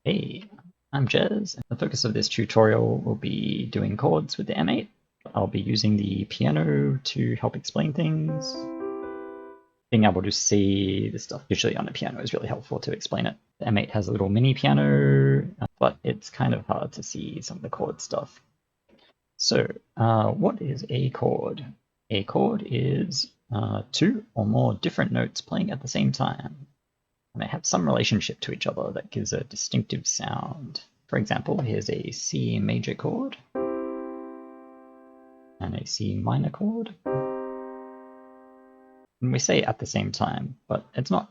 Hey, I'm Jez. The focus of this tutorial will be doing chords with the M8. I'll be using the piano to help explain things. Being able to see the stuff visually on the piano is really helpful to explain it. The M8 has a little mini piano, but it's kind of hard to see some of the chord stuff. So, what is a chord? A chord is two or more different notes playing at the same time. And they have some relationship to each other that gives a distinctive sound. For example, here's a C major chord and a C minor chord. And we say at the same time, but it's not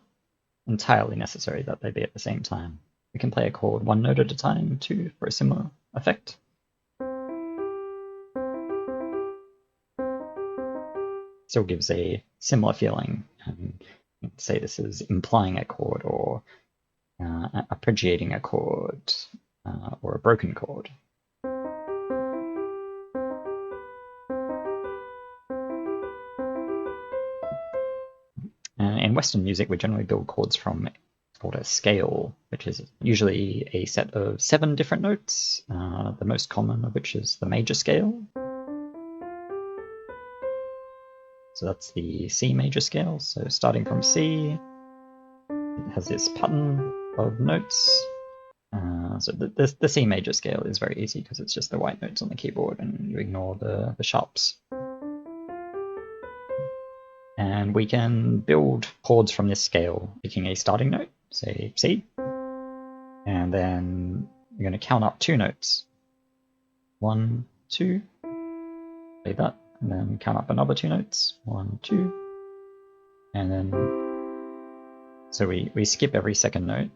entirely necessary that they be at the same time. We can play a chord one note at a time too for a similar effect. Still gives a similar feeling. Say this is implying a chord or arpeggiating a chord or a broken chord. In Western music, we generally build chords from what's called a scale, which is usually a set of 7 different notes, the most common of which is the major scale. So that's the C major scale. So starting from C, it has this pattern of notes. So the C major scale is very easy because it's just the white notes on the keyboard and you ignore the sharps. And we can build chords from this scale, picking a starting note, say C, and then we're going to count up 2 notes. 1, 2, play that, and then count up another 2 notes. 1, 2, and then so we skip every second note.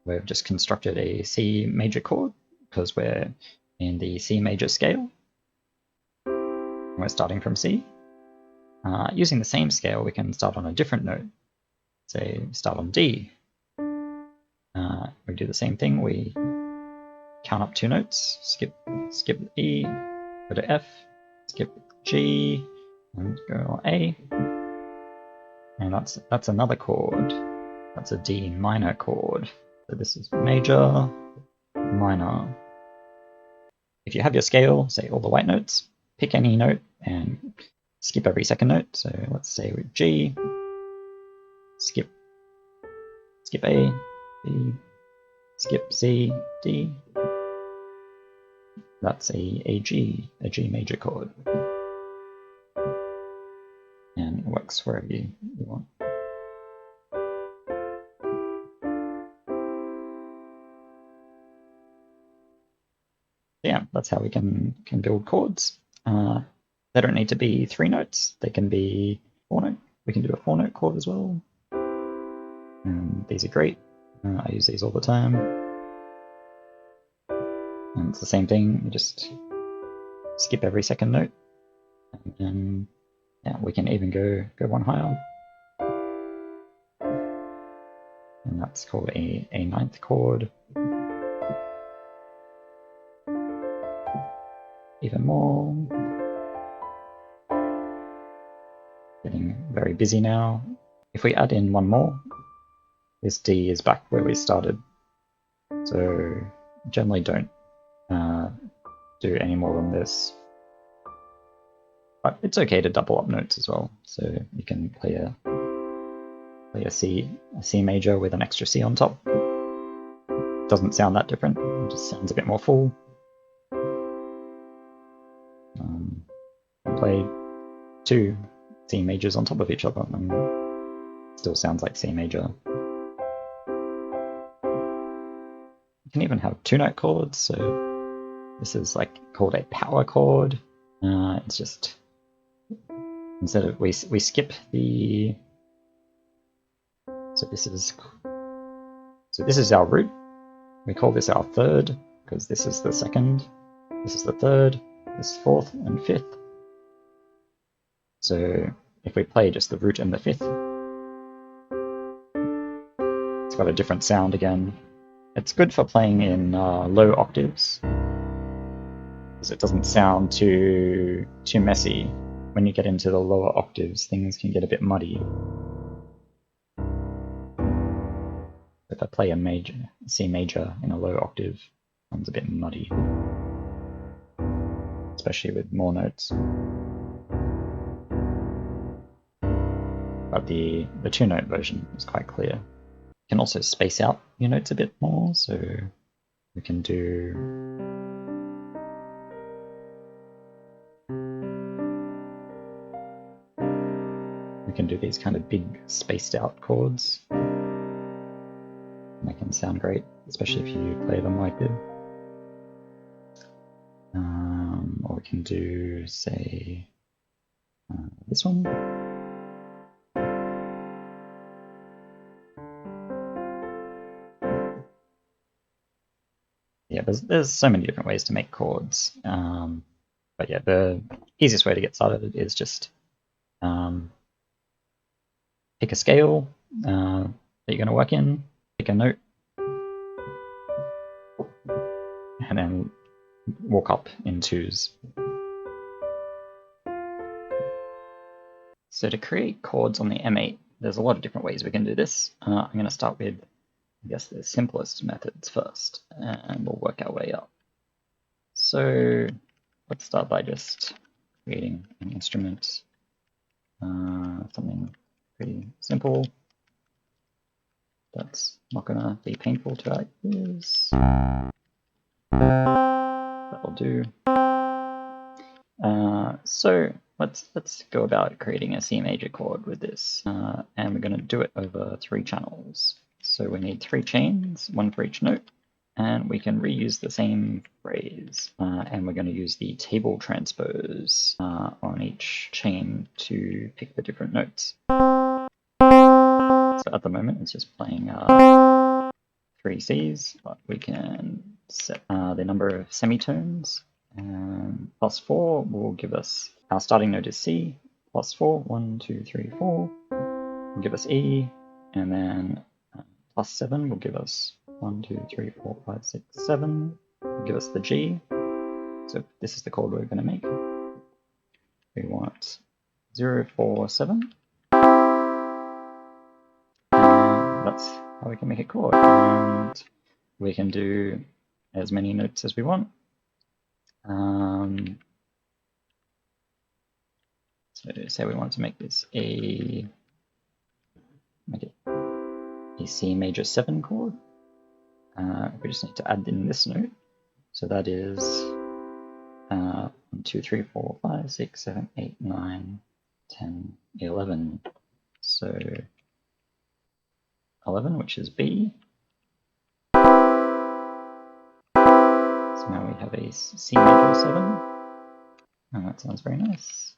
We've just constructed a C major chord because we're in the C major scale. We're starting from C. Using the same scale, we can start on a different note. Say, start on D. We do the same thing. We count up 2 notes, skip E, go to F, skip G, and go A. And that's another chord. That's a D minor chord. So this is major, minor. If you have your scale, say all the white notes, pick any note and skip every second note. So let's say with G, skip A, B, skip C, D. That's a G major chord. And it works wherever you want. Yeah, that's how we can build chords. They don't need to be 3 notes. They can be 4 note. We can do a 4-note chord as well. And these are great. I use these all the time. And it's the same thing. You just skip every second note. And yeah, we can even go 1 higher. And that's called a 9th chord. Even more. Getting very busy now. If we add in 1 more, this D is back where we started. So generally don't do any more than this. But it's okay to double up notes as well. So you can play a C major with an extra C on top. Doesn't sound that different. It just sounds a bit more full. Play 2 C majors on top of each other and still sounds like C major. You can even have 2-note chords. So this is like called a power chord. It's just instead of we skip the. So this is our root. We call this our 3rd because this is the 2nd. This is the 3rd. This is 4th and 5th. So if we play just the root and the 5th, it's got a different sound again. It's good for playing in low octaves because it doesn't sound too messy. When you get into the lower octaves, things can get a bit muddy. If I play a C major in a low octave, it's a bit muddy, especially with more notes. But the two-note version is quite clear. You can also space out your notes a bit more, so we can do these kind of big spaced out chords. And they can sound great, especially if you play them like this. Or we can do, say, this one. Yeah, there's so many different ways to make chords. But yeah, the easiest way to get started is just pick a scale that you're going to work in, pick a note, and then walk up in twos. So to create chords on the M8, there's a lot of different ways we can do this. I'm going to start with, I guess, the simplest methods first, and we'll work our way up. So let's start by just creating an instrument, something pretty simple. That's not going to be painful to our ears. That'll do. So let's go about creating a C major chord with this, and we're going to do it over 3 channels. So we need 3 chains, 1 for each note, and we can reuse the same phrase, and we're going to use the table transpose on each chain to pick the different notes. So at the moment it's just playing 3 Cs, but we can set the number of semitones, and +4 will give us, our starting note is C, +4, 1, 2, 3, 4, will give us E, and then +7 will give us 1, 2, 3, 4, 5, 6, 7, will give us the G. So this is the chord we're going to make. We want 0, 4, 7. And that's how we can make a chord. And we can do as many notes as we want. So say we want to make this a C major 7 chord. We just need to add in this note. So that is 1, 2, 3, 4, 5, 6, 7, 8, 9, 10, 11. So 11, which is B. So now we have a C major 7. And that sounds very nice.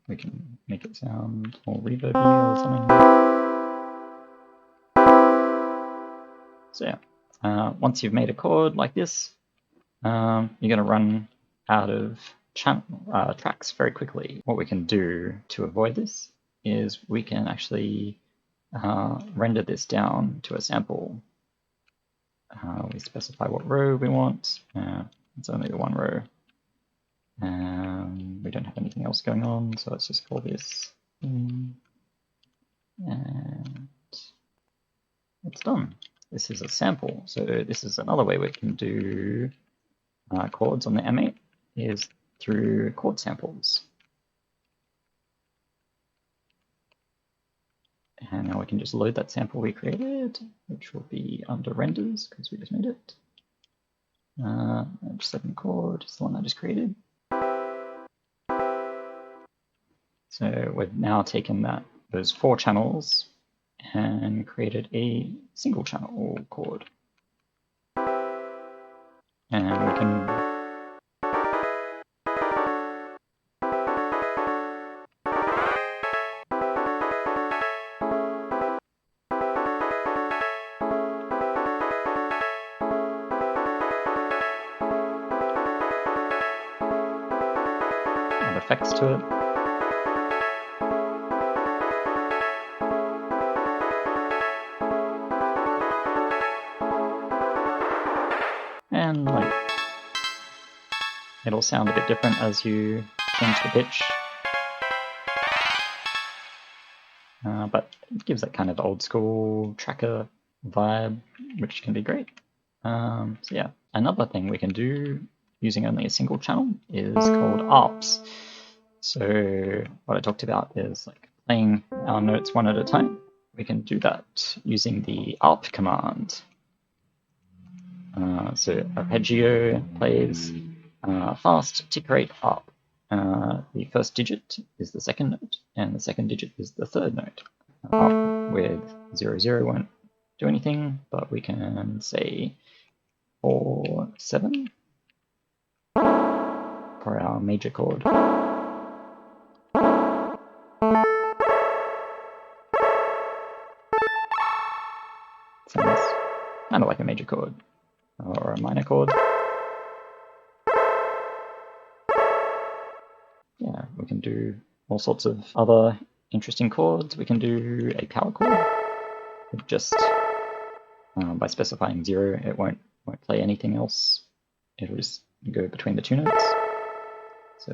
We can make it sound more reverby or something. So yeah, once you've made a chord like this, you're going to run out of tracks very quickly. What we can do to avoid this is we can actually render this down to a sample. We specify what row we want. It's only the 1 row. We don't have anything else going on, so let's just call this and it's done. This is a sample. So this is another way we can do chords on the M8 is through chord samples. And now we can just load that sample we created, which will be under renders because we just made it. H7 chord is the one I just created. So we've now taken those 4 channels and created a single channel chord. And we can add effects to it. And like, it'll sound a bit different as you change the pitch. But it gives that kind of old school tracker vibe, which can be great. So yeah, another thing we can do using only a single channel is called ARPs. So what I talked about is like playing our notes one at a time. We can do that using the ARP command. So arpeggio plays fast tick rate ARP. The first digit is the second note, and the second digit is the third note. ARP with 0, 0 won't do anything, but we can say 4, 7 for our major chord. Sounds kind of like a major chord or a minor chord. Yeah, we can do all sorts of other interesting chords. We can do a power chord. Just by specifying 0, it won't play anything else. It'll just go between the two notes. So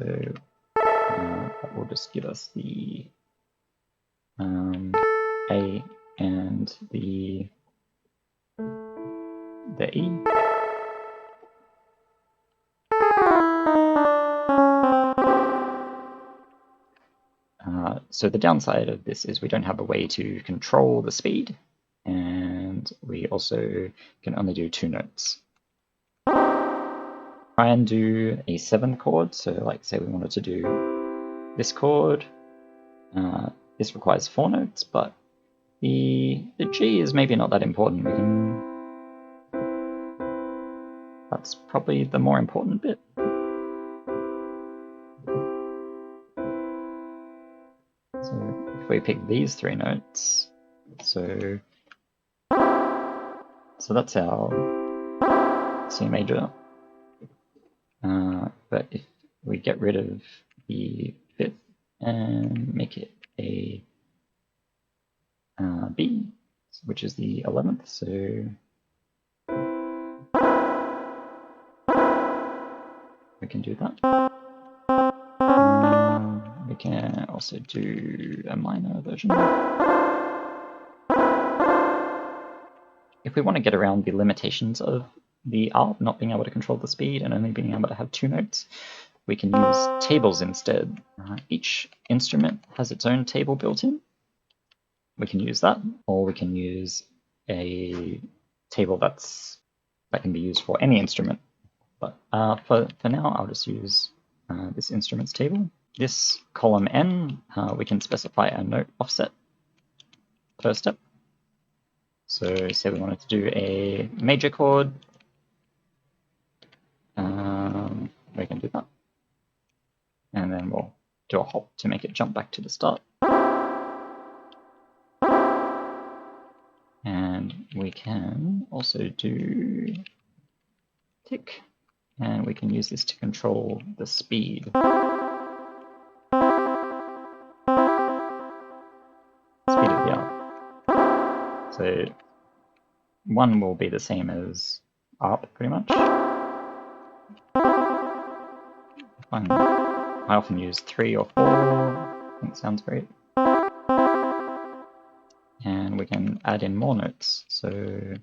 that will just give us the A and the E. So the downside of this is we don't have a way to control the speed, and we also can only do 2 notes. Try and do a 7 chord, so like say we wanted to do this chord. This requires 4 notes, but the G is maybe not that important. That's probably the more important bit. So if we pick these 3 notes, so that's our C major. But if we get rid of the 5th and make it a B, which is the 11th, so we can do that. We can also do a minor version. If we want to get around the limitations of the ARP not being able to control the speed and only being able to have 2 notes, we can use tables instead. Each instrument has its own table built in. We can use that, or we can use a table that can be used for any instrument. But for now, I'll just use this instruments table. This column N, we can specify a note offset per step. So say we wanted to do a major chord, we can do that. And then we'll do a hop to make it jump back to the start. And we can also do tick, and we can use this to control the speed. Speed of the ARP. So 1 will be the same as ARP pretty much. I often use 3 or 4, I think sounds great. And we can add in more notes, so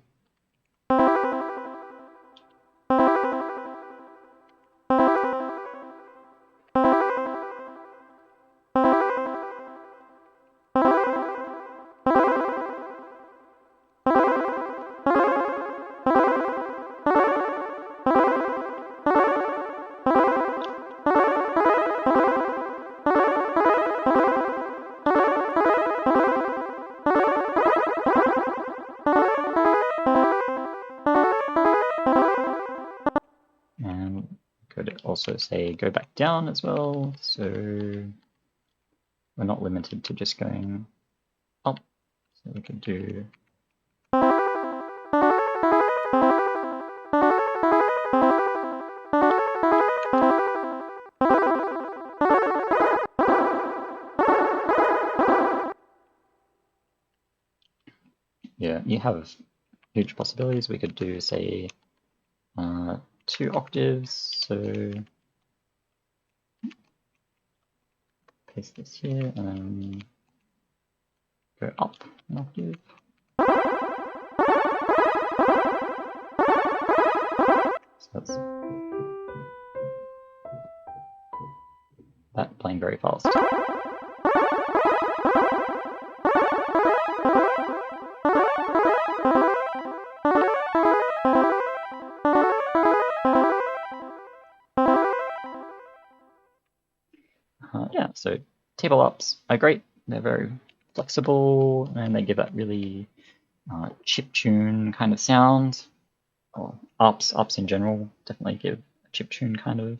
also say go back down as well, so we're not limited to just going up. So we could do yeah, you have huge possibilities. We could do say 2 octaves, so paste this here and then go up an octave. that's that playing very fast. Yeah, so table ARPs are great. They're very flexible and they give that really chiptune kind of sound. Or ARPs in general definitely give a chiptune kind of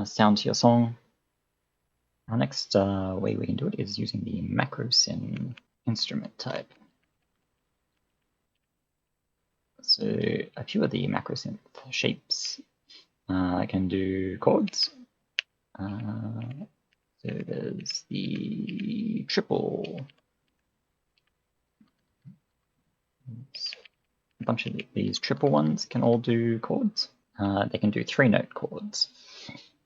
sound to your song. Our next way we can do it is using the MACROSYN instrument type. So a few of the MACROSYNth shapes can do chords. So there's the triple. A bunch of these triple ones can all do chords. They can do 3-note chords.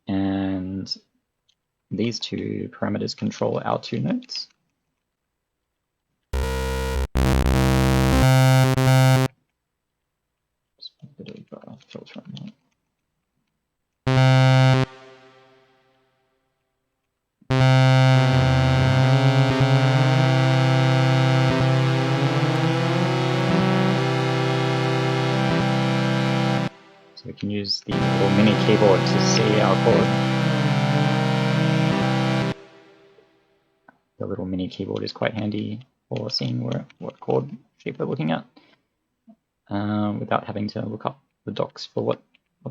And these two parameters control our 2 notes. Just a bit of filter on that. So we can use the little mini keyboard to see our chord. The little mini keyboard is quite handy for seeing what chord shape we're looking at, without having to look up the docs for what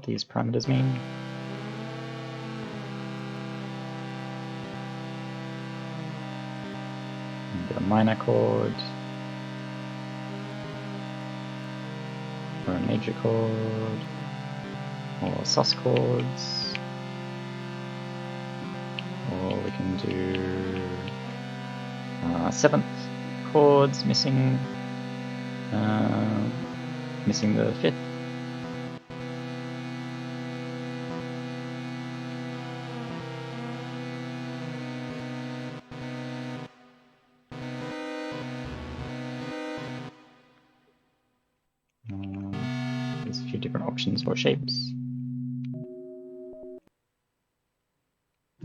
these parameters mean. A minor chord, or a major chord, or sus chords, or we can do 7th chords missing the 5th. There's a few different options for shapes.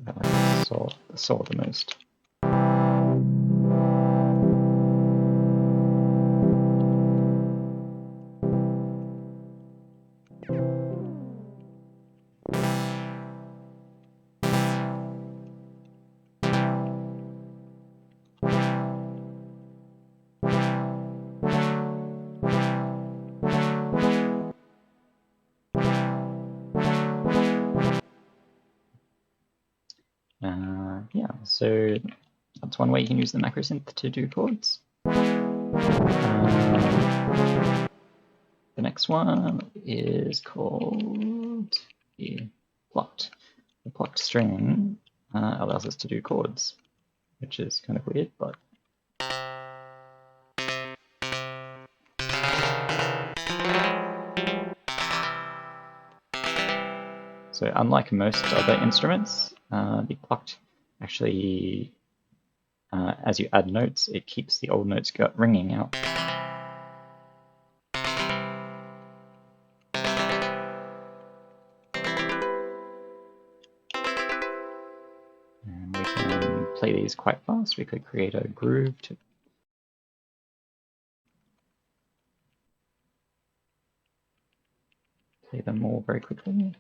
I like the saw the most. Yeah, so that's one way you can use the MACROSYNth to do chords. The next one is called the Plucked. The Plucked string allows us to do chords, which is kind of weird, but so unlike most other instruments, the Plucked actually, as you add notes, it keeps the old notes ringing out. And we can play these quite fast. We could create a groove to play them all very quickly.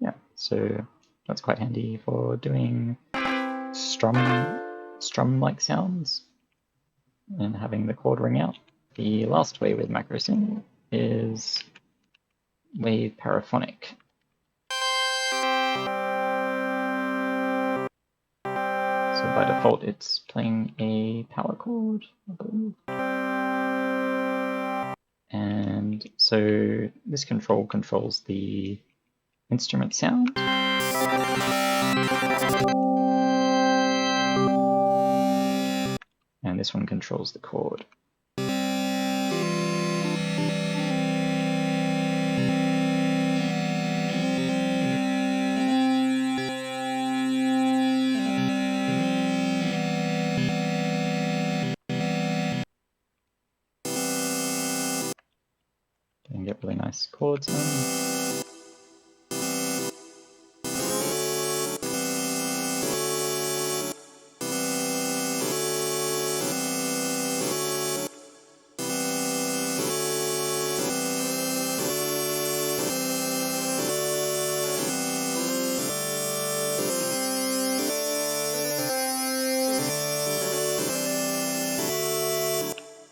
Yeah, so that's quite handy for doing strum-like sounds and having the chord ring out. The last way with MACROSYN is Wav Paraphonic. So by default, it's playing a power chord, I believe. And so this control controls the instrument sound. And this one controls the chord. And get really nice chord sounds.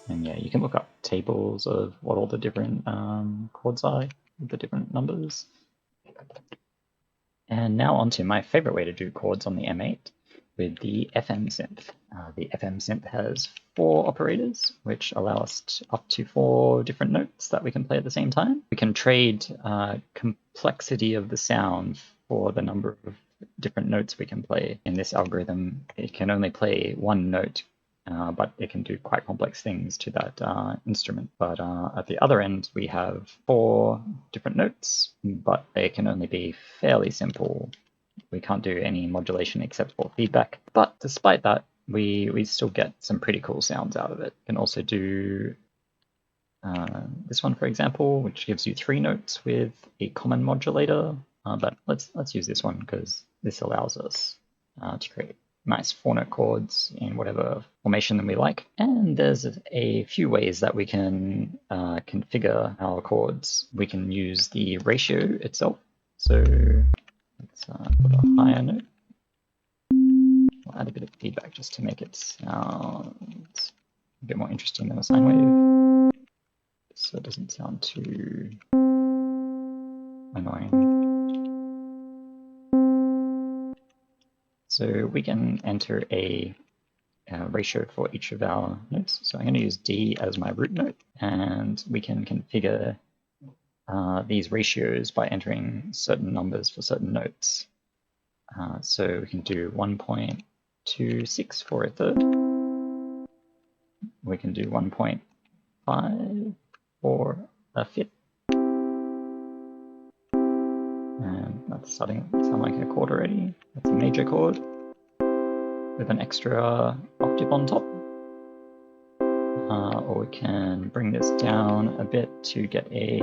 And yeah, you can look up tables of what all the different chords are, the different numbers. And now onto my favorite way to do chords on the M8 with the FMSynth. The FMSynth has 4 operators, which allow us up to 4 different notes that we can play at the same time. We can trade complexity of the sound for the number of different notes we can play. In this algorithm, it can only play 1 note, but it can do quite complex things to that instrument. But at the other end, we have 4 different notes, but they can only be fairly simple. We can't do any modulation except for feedback. But despite that, we still get some pretty cool sounds out of it. You can also do this one, for example, which gives you 3 notes with a common modulator. But let's use this one because this allows us to create nice 4-note chords in whatever formation that we like. And there's a few ways that we can configure our chords. We can use the ratio itself. So let's put a higher note. I'll add a bit of feedback just to make it sound a bit more interesting than a sine wave, so it doesn't sound too annoying. So we can enter a ratio for each of our notes. So I'm going to use D as my root note, and we can configure these ratios by entering certain numbers for certain notes. So we can do 1.26 for a third. We can do 1.5 for a fifth. And that's starting to sound like a chord already. That's a major chord with an extra octave on top. Or we can bring this down a bit to get a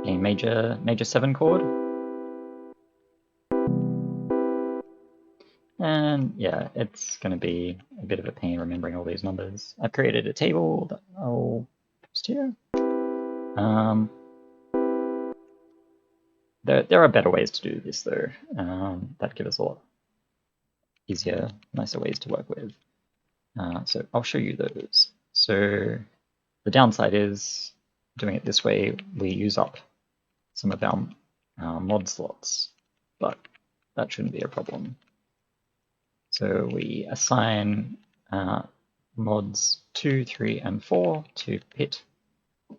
major 7 chord. And yeah, it's going to be a bit of a pain remembering all these numbers. I've created a table that I'll post here. There are better ways to do this though, that give us a lot easier, nicer ways to work with. So I'll show you those. So the downside is doing it this way, we use up some of our mod slots, but that shouldn't be a problem. So we assign mods 2, 3, and 4 to pit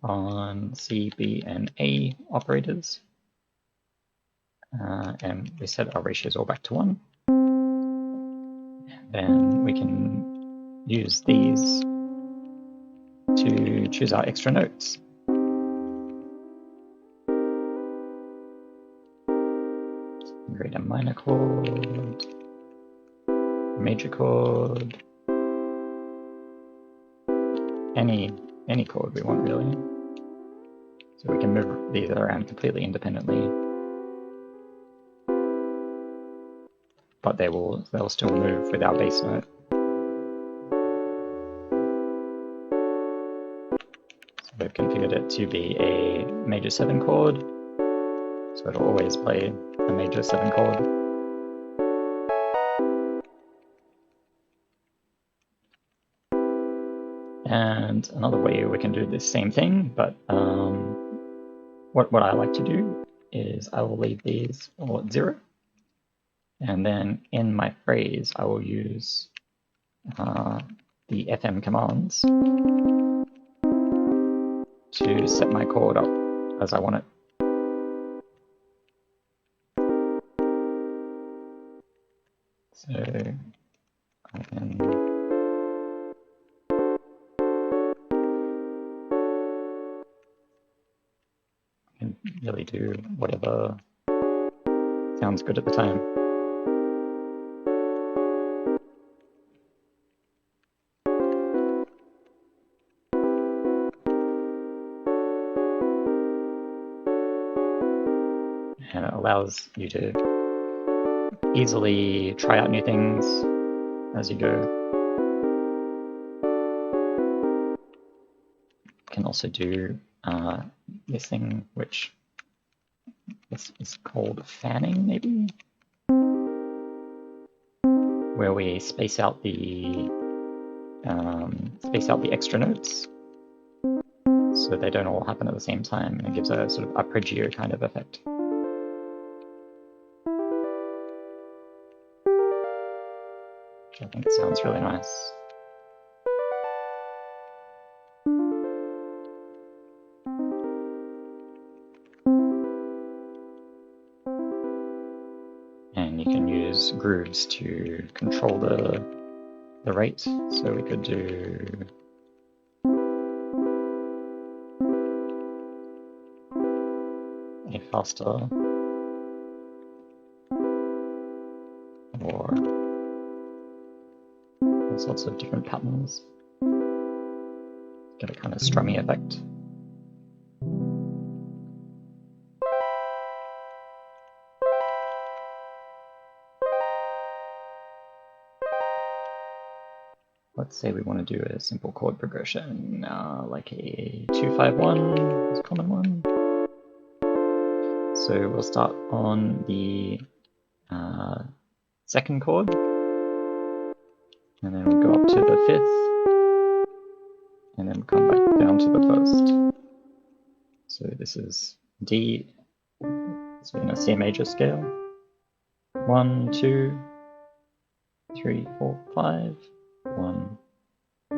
on C, B, and A operators. And we set our ratios all back to 1. And then we can use these to choose our extra notes. Create a minor chord, major chord, any chord we want really. So we can move these around completely independently, but they'll still move with our bass note. So we've configured it to be a major 7 chord, so it'll always play a major 7 chord. And another way we can do this same thing, but what I like to do is I will leave these all at 0. And then in my phrase, I will use the FM commands to set my chord up as I want it. So I can really do whatever sounds good at the time. And it allows you to easily try out new things as you go. You can also do this thing, which is called fanning, maybe, where we space out the extra notes so they don't all happen at the same time, and it gives a sort of arpeggio kind of effect. Which I think sounds really nice. And you can use grooves to control the rate, so we could do a faster or all sorts of different patterns. Get a kind of strummy effect. Let's say we want to do a simple chord progression, like a 2-5-1 is a common one. So we'll start on the second chord, and then we'll go up to the fifth, and then come back down to the first. So this is D, so in a C major scale. 1, 2, 3, 4, 5. 1,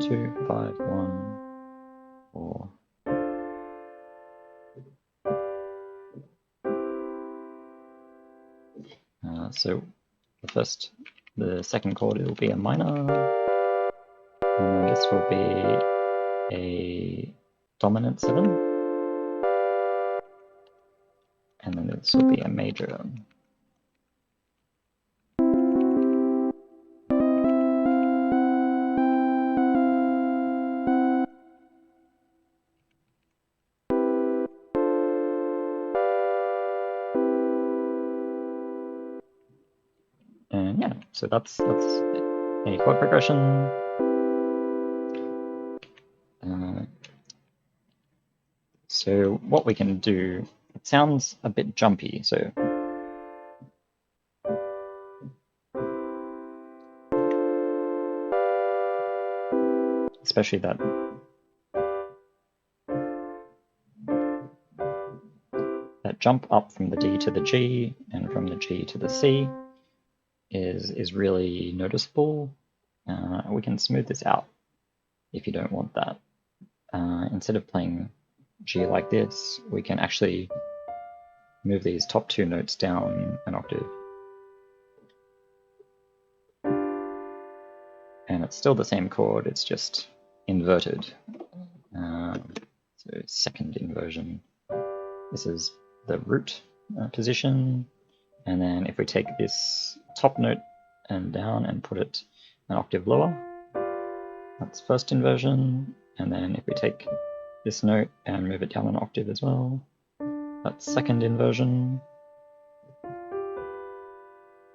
2, 5, 1, 4. So the second chord, it will be a minor, and then this will be a dominant 7, and then this will be a major. And yeah, so that's a chord progression. So what we can do, it sounds a bit jumpy, so especially that jump up from the D to the G and from the G to the C is really noticeable. We can smooth this out if you don't want that. Instead of playing G like this, we can actually move these top two notes down an octave. And it's still the same chord, it's just inverted. So second inversion. This is the root position, and then if we take this top note and down and put it an octave lower, that's first inversion, and then if we take this note and move it down an octave as well, that's second inversion,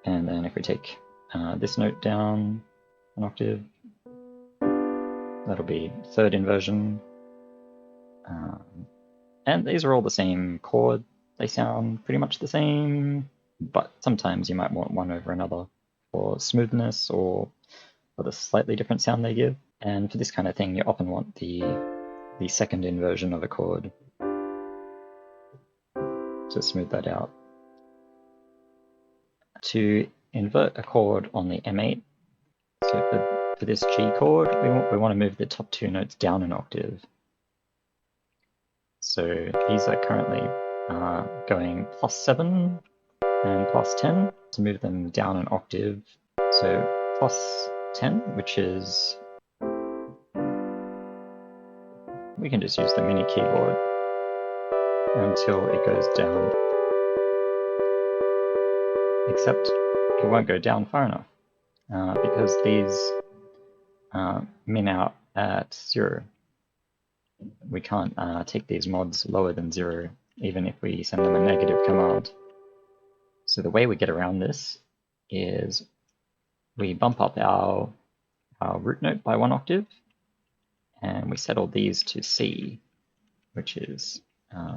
and then if we take this note down an octave, that'll be third inversion. And these are all the same chord. They sound pretty much the same, but sometimes you might want one over another for smoothness or for the slightly different sound they give. And for this kind of thing, you often want the second inversion of a chord to smooth that out. To invert a chord on the M8. So for this G chord, we want to move the top two notes down an octave. So these are currently going +7 and +10. To move them down an octave, so +10, which is, we can just use the mini keyboard until it goes down, except it won't go down far enough because these min out at 0. We can't take these mods lower than 0, even if we send them a negative command. So the way we get around this is we bump up our root note by 1 octave, and we set all these to C, which is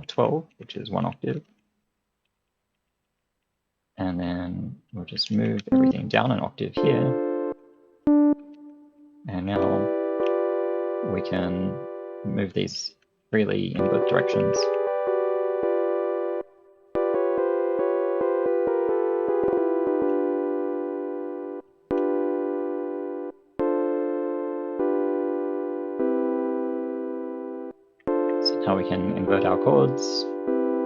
12, which is 1 octave. And then we'll just move everything down an octave here. And now we can move these freely in both directions. So now we can invert our chords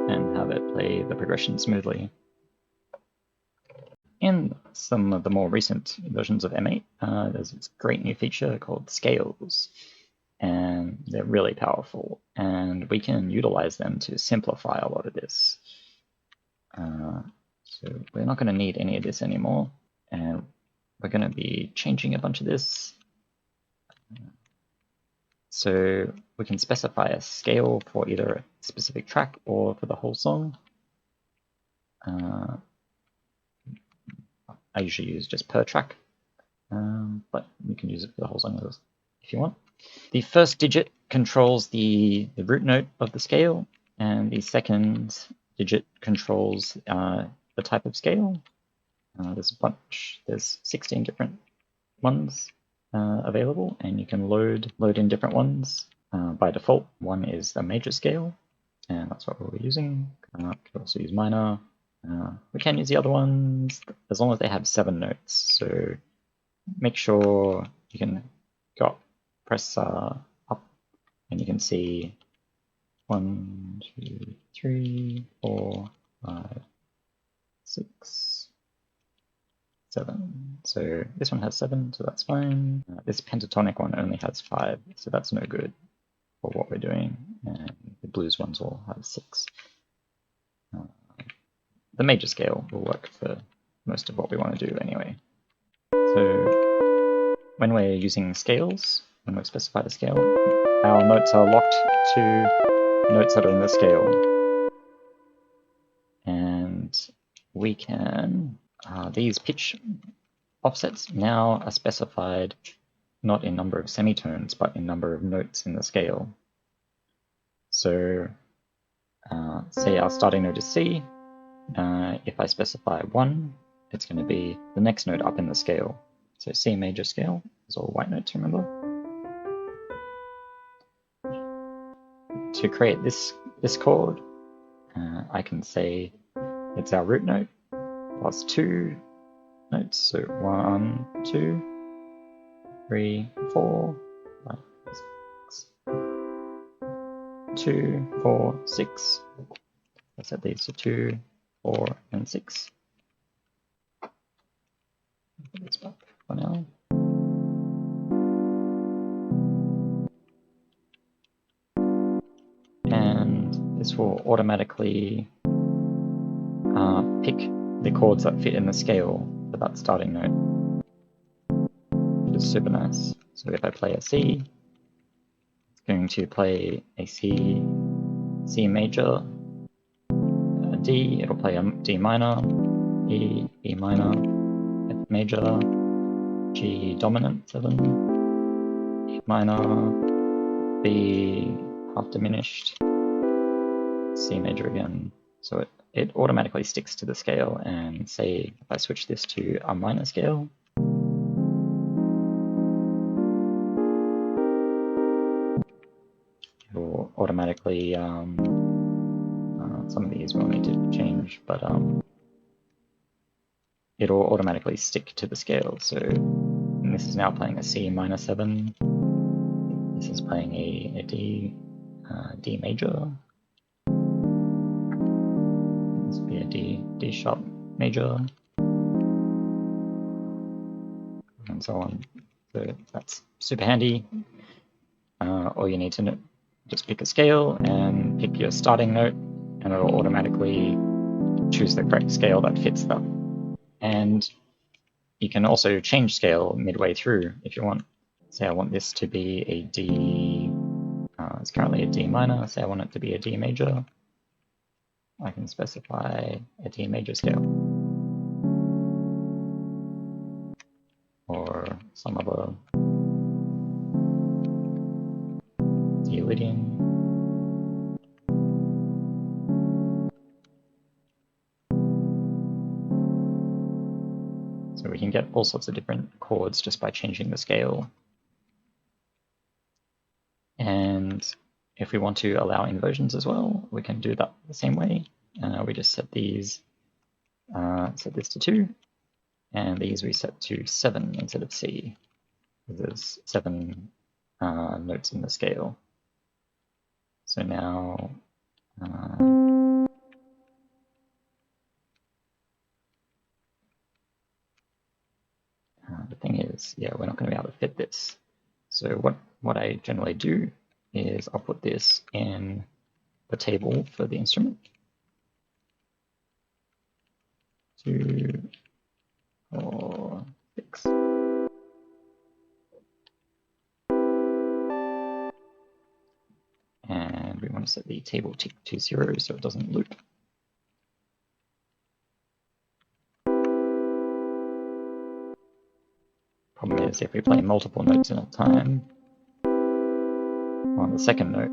and have it play the progression smoothly. In some of the more recent versions of M8, there's this great new feature called scales, and they're really powerful, and we can utilize them to simplify a lot of this. So we're not going to need any of this anymore, and we're going to be changing a bunch of this. So we can specify a scale for either a specific track or for the whole song. I usually use just per track, but you can use it for the whole song if you want. The first digit controls the root note of the scale, and the second digit controls the type of scale. There's a bunch, there's 16 different ones available, and you can load in different ones. By default, one is the major scale, and that's what we're using. You can also use minor. We can use the other ones as long as they have 7 notes. So make sure you can press up, and you can see 1, 2, 3, 4, 5, 6, 7. So this one has 7, so that's fine. This pentatonic one only has 5, so that's no good for what we're doing. And the blues ones all have 6. The major scale will work for most of what we want to do anyway. So when we're using scales, when we specify the scale, our notes are locked to notes that are in the scale. And we can, these pitch offsets now are specified not in number of semitones, but in number of notes in the scale. So say our starting note is C. If I specify 1, it's going to be the next note up in the scale. So C major scale is all white notes, remember? To create this chord, I can say it's our root note plus 2 notes. So 1, 2, 3, 4, 5, 6, 2, 4, 6. I set these to 2, 4, and 6. Put this back for now. And this will automatically pick the chords that fit in the scale for that starting note, which is super nice. So if I play a C, it's going to play a C major, a D, it'll play a D minor, E minor, F major, G dominant 7, E minor, B half diminished, C major again. So it automatically sticks to the scale, and say if I switch this to a minor scale, it will automatically, some of these will need to change, but it'll automatically stick to the scale. So this is now playing a C minor 7. This is playing a D major. This would be a D sharp major, and so on. So that's super handy. All you need to know, just pick a scale and pick your starting note, and it'll automatically choose the correct scale that fits that. And you can also change scale midway through if you want. Say I want this to be a D, it's currently a D minor, say I want it to be a D major. I can specify a D major scale. Or some other D Lydian. So we can get all sorts of different chords just by changing the scale. And if we want to allow inversions as well, we can do that the same way. We just set these, set this to 2, and these we set to 7 instead of C. There's 7 notes in the scale. So now the thing is, yeah, we're not going to be able to fit this. So what I generally do is I'll put this in the table for the instrument. 2, 4, 6. And we want to set the table tick to 0 so it doesn't loop. Problem is, if we play multiple notes at a time, on the second note,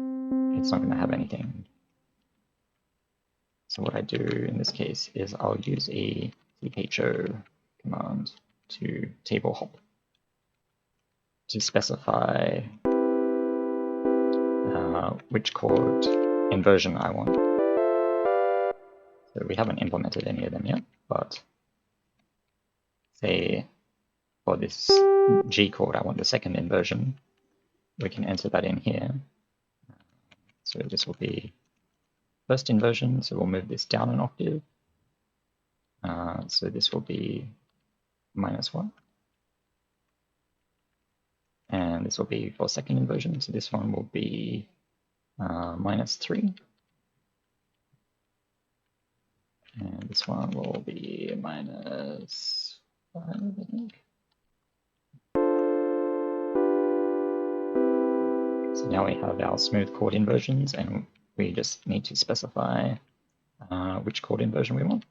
it's not going to have anything. So what I do in this case is I'll use a CHO command to table hop to specify which chord inversion I want. So we haven't implemented any of them yet, but say for this G chord I want the second inversion, we can enter that in here. So this will be first inversion, so we'll move this down an octave. So this will be -1. And this will be for second inversion, so this one will be -3. And this one will be -5, I think. So now we have our smooth chord inversions, and we just need to specify which chord inversion we want.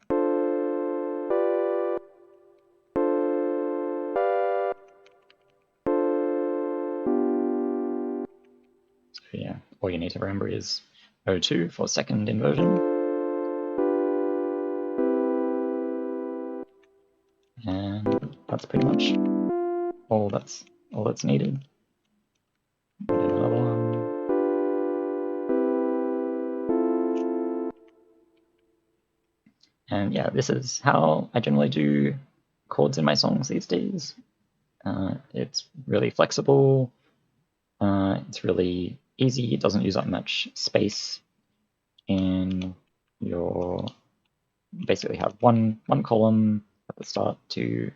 So yeah, all you need to remember is 02 for second inversion. And that's pretty much all that's needed. We'll do another one. And yeah, this is how I generally do chords in my songs these days. It's really flexible. It's really easy. It doesn't use up much space in your. Basically, have one column at the start to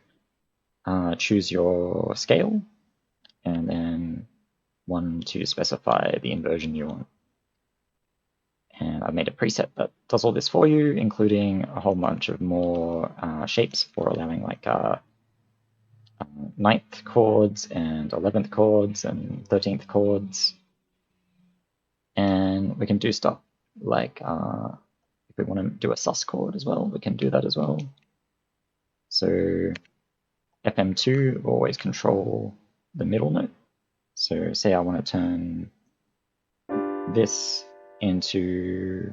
choose your scale, and then one to specify the inversion you want. And I've made a preset that does all this for you, including a whole bunch of more shapes for allowing like 9th chords and 11th chords and 13th chords. And we can do stuff like if we want to do a sus chord as well, we can do that as well. So FM2 will always control the middle note. So say I want to turn this into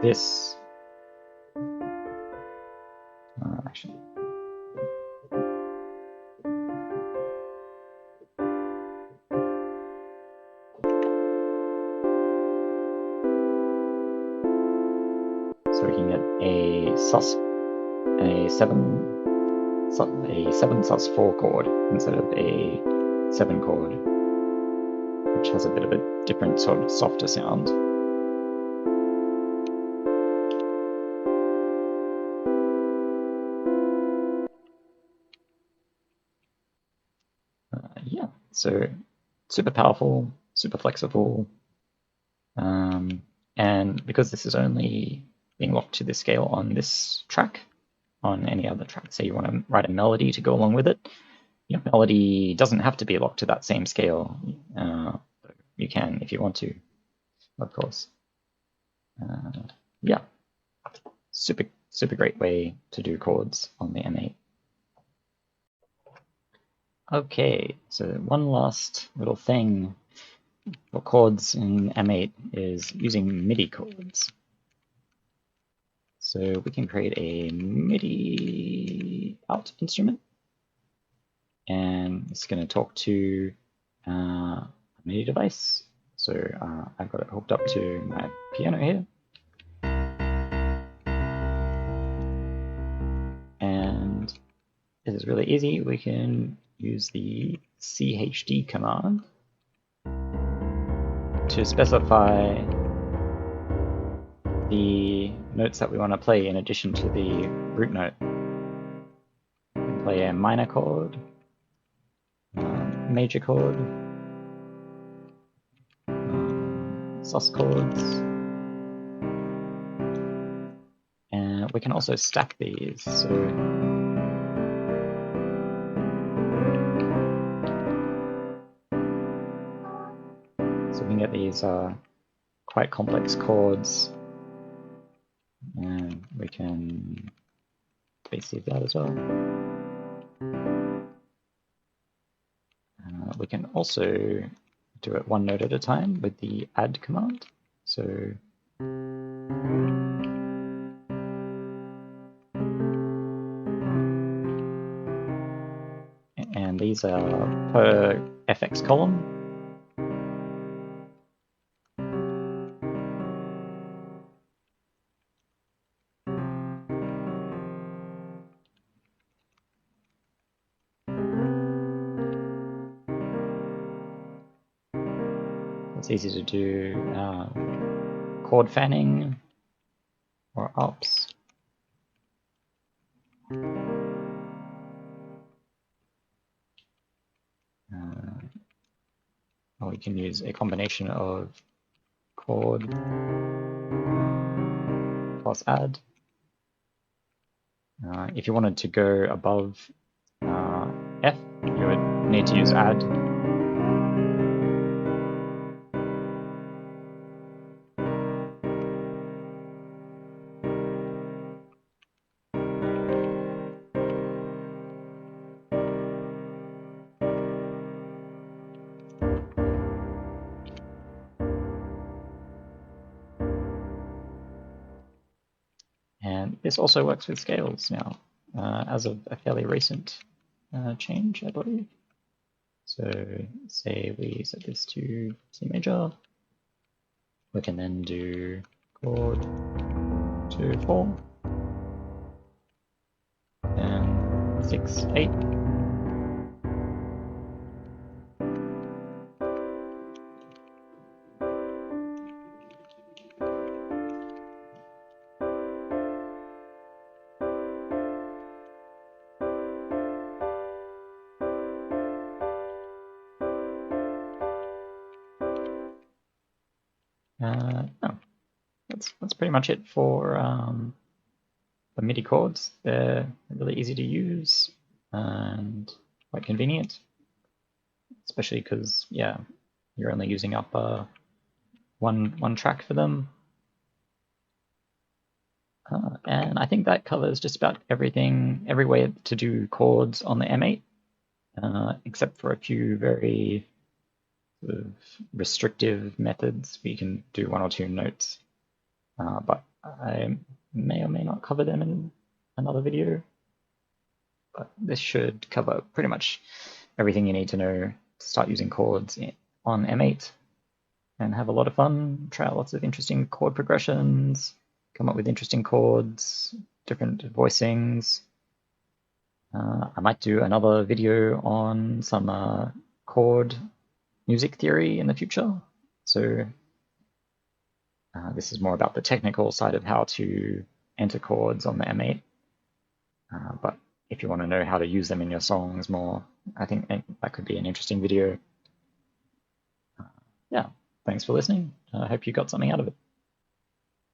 this. Actually. So we can get a sus, a 7 a 7/4 chord instead of a 7 chord, which has a bit of a different sort of softer sound. Yeah, so super powerful, super flexible, and because this is only being locked to the scale on this track, on any other track, say you want to write a melody to go along with it, your melody doesn't have to be locked to that same scale. You can if you want to, of course. Yeah, super great way to do chords on the M8. Okay, so one last little thing for chords in M8 is using MIDI chords. So we can create a MIDI out instrument, and it's going to talk to a MIDI device. So I've got it hooked up to my piano here. And this is really easy. We can use the CHD command to specify the notes that we want to play in addition to the root note. We can play a minor chord, major chord, sus chords, and we can also stack these. So we can get these quite complex chords, and we can speed that as well. We can also do it one note at a time with the add command. So and these are per FX column. It's easy to do chord fanning or ARPs. Or we can use a combination of chord plus add. If you wanted to go above F, you would need to use add. And this also works with scales now, as of a fairly recent change, I believe. So say we set this to C major, we can then do chord 2, 4, and 6, 8. No, that's pretty much it for the MIDI chords. They're really easy to use and quite convenient, especially because, yeah, you're only using up one track for them. And I think that covers just about everything, every way to do chords on the M8, except for a few very sort of restrictive methods where you can do 1 or 2 notes. But I may or may not cover them in another video. But this should cover pretty much everything you need to know to start using chords on M8 and have a lot of fun, try out lots of interesting chord progressions, come up with interesting chords, different voicings. I might do another video on some chord music theory in the future. So this is more about the technical side of how to enter chords on the M8. But if you want to know how to use them in your songs more, I think that could be an interesting video. Yeah, thanks for listening. I hope you got something out of it.